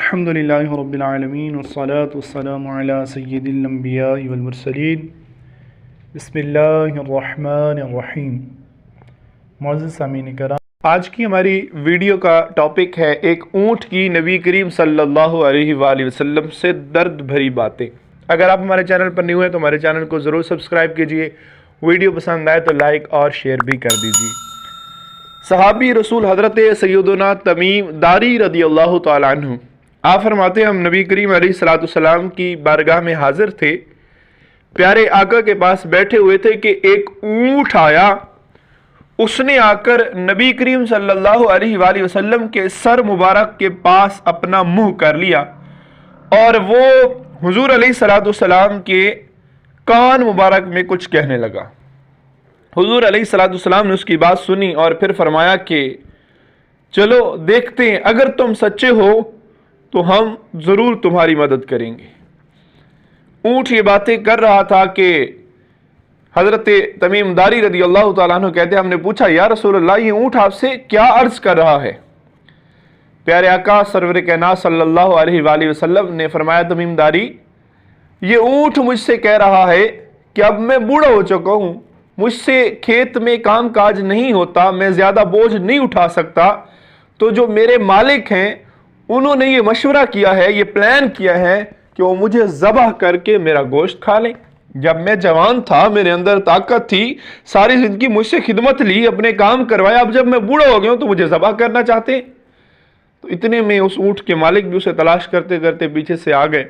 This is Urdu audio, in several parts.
الحمدللہ رب العالمین والصلاة والسلام علی سید الانبیاء والمرسلین بسم اللہ الرحمن الرحیم۔ معزز سامعین کرام، آج کی ہماری ویڈیو کا ٹاپک ہے ایک اونٹ کی نبی کریم صلی اللہ علیہ وآلہ وسلم سے درد بھری باتیں۔ اگر آپ ہمارے چینل پر نیو ہیں تو ہمارے چینل کو ضرور سبسکرائب کیجئے، ویڈیو پسند آئے تو لائک اور شیئر بھی کر دیجئے۔ صحابی رسول حضرت سیدنا تمیم داری رضی اللہ تعالیٰ عنہ آپ فرماتے ہیں ہم نبی کریم علیہ السلام کی بارگاہ میں حاضر تھے، پیارے آقا کے پاس بیٹھے ہوئے تھے کہ ایک اونٹ آیا، اس نے آ کر نبی کریم صلی اللہ علیہ وآلہ وسلم کے سر مبارک کے پاس اپنا منہ کر لیا اور وہ حضور علیہ السلام کے کان مبارک میں کچھ کہنے لگا۔ حضور علیہ السلام نے اس کی بات سنی اور پھر فرمایا کہ چلو دیکھتے ہیں، اگر تم سچے ہو تو ہم ضرور تمہاری مدد کریں گے۔ اونٹ یہ باتیں کر رہا تھا کہ حضرت تمیم داری رضی اللہ تعالیٰ عنہ کہتے ہیں ہم نے پوچھا یا رسول اللہ یہ اونٹ آپ سے کیا عرض کر رہا ہے؟ پیارے آقا سرور کائنات صلی اللہ علیہ وآلہ وسلم نے فرمایا تمیم داری یہ اونٹ مجھ سے کہہ رہا ہے کہ اب میں بوڑھا ہو چکا ہوں، مجھ سے کھیت میں کام کاج نہیں ہوتا، میں زیادہ بوجھ نہیں اٹھا سکتا، تو جو میرے مالک ہیں انہوں نے یہ مشورہ کیا ہے، یہ پلان کیا ہے کہ وہ مجھے ذبح کر کے میرا گوشت کھا لیں۔ جب میں جوان تھا، میرے اندر طاقت تھی، ساری زندگی مجھ سے خدمت لی، اپنے کام کروایا، اب جب میں بوڑھا ہو گیا ہوں تو مجھے ذبح کرنا چاہتے ہیں۔ تو اتنے میں اس اونٹ کے مالک بھی اسے تلاش کرتے کرتے پیچھے سے آ گئے،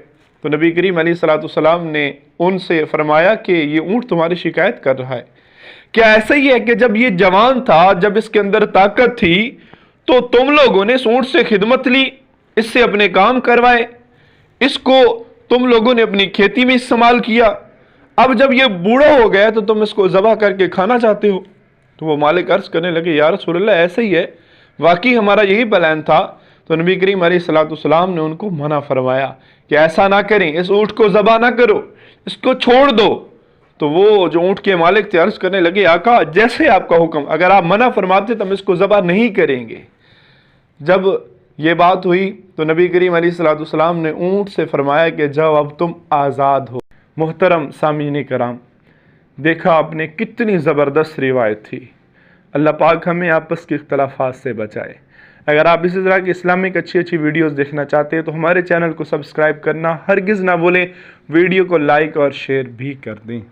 تو نبی کریم علیہ السلام نے ان سے فرمایا کہ یہ اونٹ تمہاری شکایت کر رہا ہے، کیا ایسا ہی ہے کہ جب یہ جوان تھا، جب اس کے اندر طاقت تھی تو تم لوگوں نے اس اونٹ سے خدمت لی، اس سے اپنے کام کروائے، اس کو تم لوگوں نے اپنی کھیتی میں استعمال کیا، اب جب یہ بوڑھا ہو گیا تو تم اس کو ذبح کر کے کھانا چاہتے ہو؟ تو وہ مالک عرض کرنے لگے یا رسول اللہ ایسا ہی ہے، واقعی ہمارا یہی پلان تھا۔ تو نبی کریم علیہ السلام نے ان کو منع فرمایا کہ ایسا نہ کریں، اس اونٹ کو ذبح نہ کرو، اس کو چھوڑ دو۔ تو وہ جو اونٹ کے مالک تھے عرض کرنے لگے آقا جیسے آپ کا حکم، اگر آپ منع فرماتے تو ہم اس کو ذبح نہیں کریں گے۔ جب یہ بات ہوئی تو نبی کریم علیہ السلام نے اونٹ سے فرمایا کہ جاؤ اب تم آزاد ہو۔ محترم سامعین کرام، دیکھا آپ نے کتنی زبردست روایت تھی۔ اللہ پاک ہمیں آپس کے اختلافات سے بچائے۔ اگر آپ اسی طرح کی اسلامک اچھی ویڈیوز دیکھنا چاہتے ہیں تو ہمارے چینل کو سبسکرائب کرنا ہرگز نہ بھولیں، ویڈیو کو لائک اور شیئر بھی کر دیں۔